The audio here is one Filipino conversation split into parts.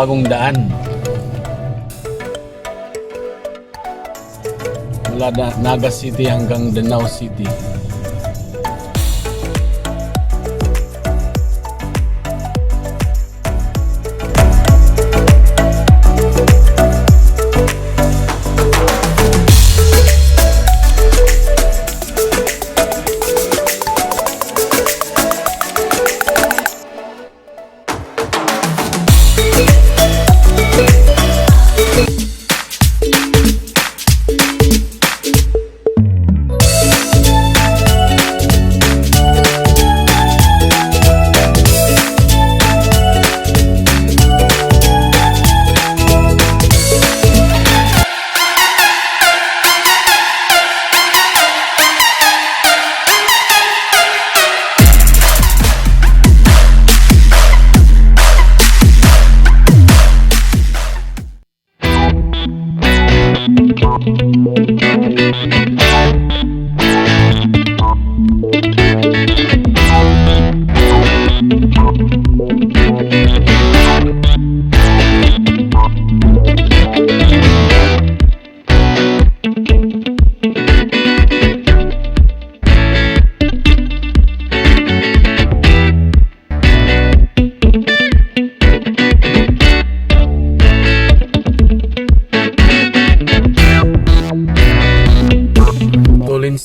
bagong daan. Mula Naga City hanggang Danau City.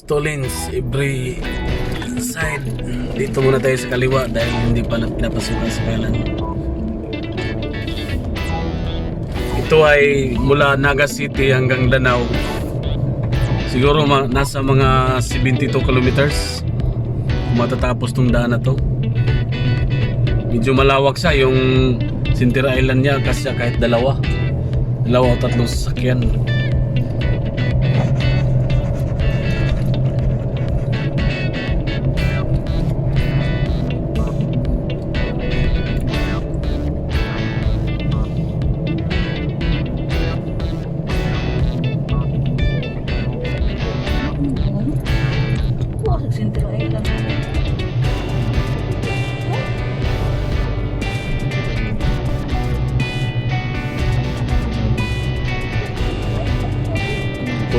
Tolins every side. Dito muna tayo sa kaliwa dahil hindi pa napasukan sa kanan. Ito ay mula Naga City hanggang Danau. Siguro nasa mga 72 kilometers matatapos tong daan na to. Medyo malawak siya yung Sintir Island niya kasi kahit dalawa o tatlong sasakyan.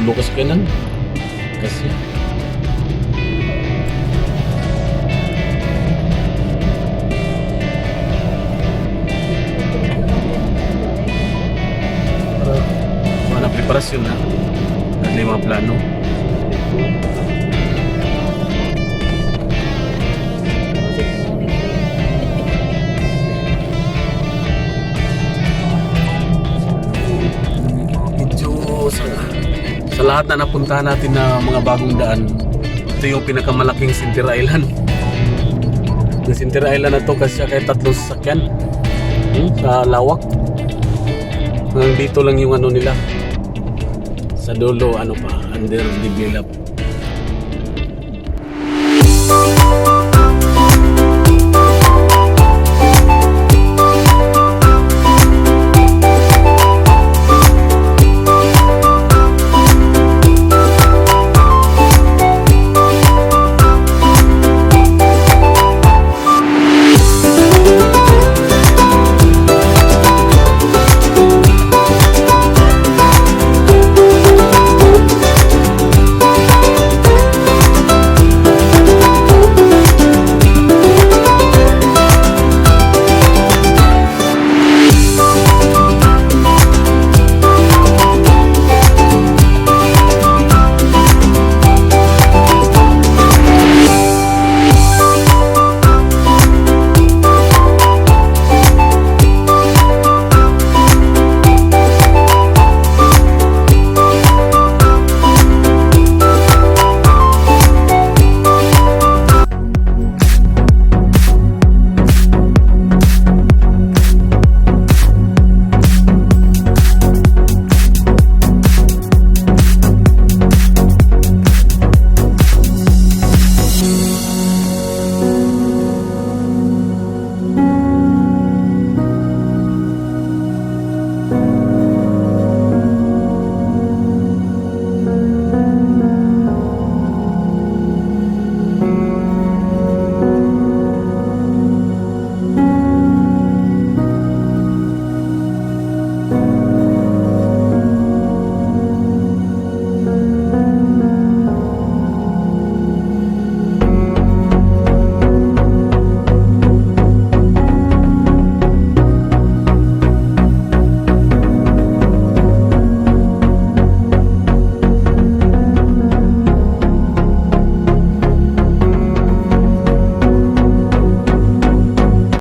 Lukas kanan kasi para preparasyon na at mga plano. Sa lahat na napuntahan natin na mga bagong daan, ito yung pinakamalaking Sintir Island. Yung Sintir Island na to kasi kahit tatlong sasakyan sa lawak. Hanggang dito lang yung ano nila. Sa dulo, ano pa, underdeveloped.